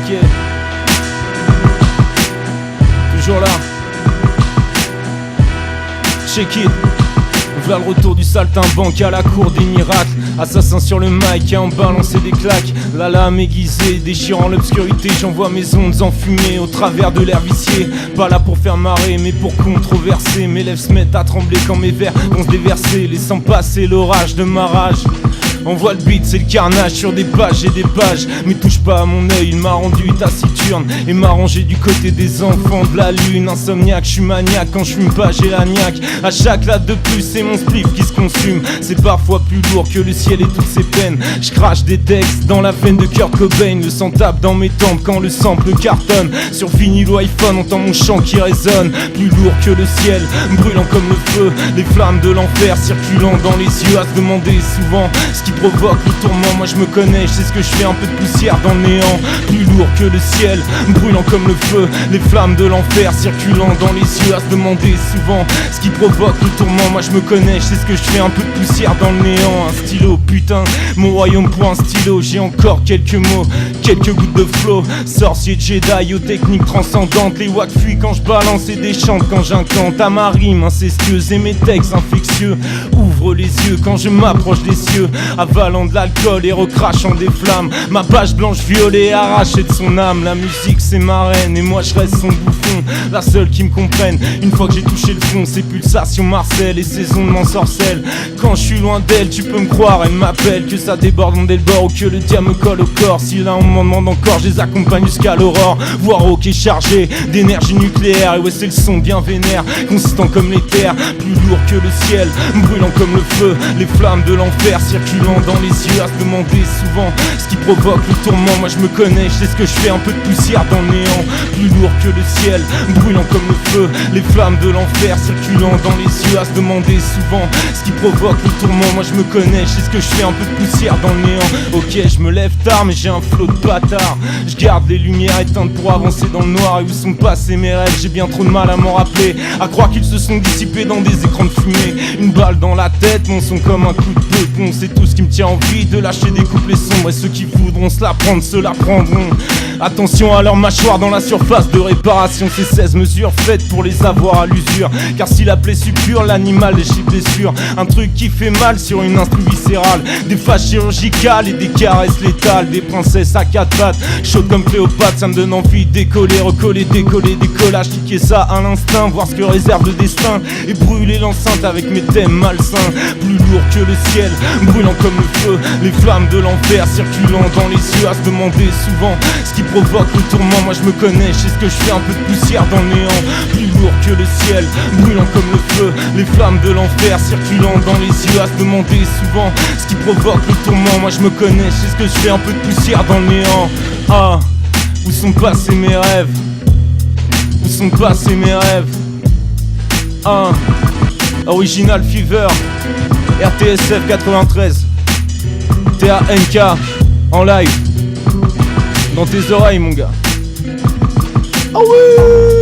Ok. Toujours là. Check it. Voilà le retour du saltimbanque à la cour des miracles. Assassin sur le mic et en balancer des claques. La lame aiguisée, déchirant l'obscurité. J'envoie mes ondes enfumées au travers de l'air vicié. Pas là pour faire marrer mais pour controverser. Mes lèvres se mettent à trembler quand mes vers vont se déverser, laissant passer l'orage de ma rage. On voit le beat, c'est le carnage sur des pages et des pages. Mais touche pas à mon œil, il m'a rendu taciturne et m'a rangé du côté des enfants de la lune. Insomniaque, je suis maniaque, quand je fume pas j'ai la niaque. À chaque latte de plus, c'est mon spliff qui se consume. C'est parfois plus lourd que le ciel et toutes ses peines. Je crache des textes dans la veine de Kurt Cobain. Le sang tape dans mes tempes quand le sample cartonne. Sur vinyle ou iPhone, entend mon chant qui résonne. Plus lourd que le ciel, brûlant comme le feu. Les flammes de l'enfer circulant dans les yeux. À se demander souvent ce qui provoque le tourment. Moi je me connais, je sais ce que je fais, un peu de poussière dans le néant. Plus lourd que le ciel, brûlant comme le feu. Les flammes de l'enfer circulant dans les yeux. À se demander souvent ce qui provoque le tourment. Moi je me connais, je sais ce que je fais, un peu de poussière dans le néant. Un stylo, putain, mon royaume pour un stylo. J'ai encore quelques mots, quelques gouttes de flow. Sorcier Jedi aux techniques transcendantes. Les wack fuient quand je balance et déchante quand j'incante. À ma rime incestueuse et mes textes infectieux. Ouvre les yeux quand je m'approche des cieux. Avalant de l'alcool et recrachant des flammes. Ma page blanche violée arrachée de son âme. La musique c'est ma reine et moi je reste son bouffon. La seule qui me comprenne une fois que j'ai touché le fond. Ses pulsations Marcel et ses ondes m'ensorcellent. Quand je suis loin d'elle tu peux me croire, elle m'appelle. Que ça déborde mon bord ou que le diable me colle au corps. Si là on m'en demande encore, je les accompagne jusqu'à l'aurore. Voire au qui est chargé d'énergie nucléaire. Et ouais c'est le son bien vénère, consistant comme l'éther. Plus lourd que le ciel, brûlant comme le feu. Les flammes de l'enfer circulant dans les yeux. À se demander souvent ce qui provoque le tourment. Moi je me connais, je sais ce que je fais, un peu de poussière dans le néant. Plus lourd que le ciel, brûlant comme le feu. Les flammes de l'enfer circulant dans les yeux. À se demander souvent ce qui provoque le tourment. Moi je me connais, je sais ce que je fais, un peu de poussière dans le néant. Ok je me lève tard mais j'ai un flot de bâtard. Je garde les lumières éteintes pour avancer dans le noir. Et où sont passés mes rêves, j'ai bien trop de mal à m'en rappeler. À croire qu'ils se sont dissipés dans des écrans de fumée. Une balle dans la tête, mon son comme un coup de peupon. C'est tout ce qui me tient envie de lâcher des couplets sombres. Et ceux qui voudront se la prendre, se la prendront. Attention à leur mâchoire dans la surface de réparation. Ces 16 mesures faites pour les avoir à l'usure. Car si la plaie suppure, l'animal léchit blessure. Un truc qui fait mal sur une instru viscérale. Des phases chirurgicales et des caresses létales. Des princesses à quatre pattes, chaudes comme Cléopâtre. Ça me donne envie de décoller, recoller, décoller, décollage. Kicker ça à l'instinct, voir ce que réserve le destin. Et brûler l'enceinte avec mes thèmes malsains. Plus lourd que le ciel, brûlant comme le feu. Les flammes de l'enfer circulant dans les yeux. À se demander souvent ce qui provoque le tourment. Moi je me connais, je sais ce que je fais, un peu de poussière dans le néant. Plus lourd que le ciel, brûlant comme le feu. Les flammes de l'enfer circulant dans les yeux. À se demander souvent ce qui provoque le tourment. Moi je me connais, je sais ce que je fais, un peu de poussière dans le néant. Ah, où sont passés mes rêves? Où sont passés mes rêves? Ah, Original Fever, RTSF 93, TANK en live dans tes oreilles mon gars. Ah oui.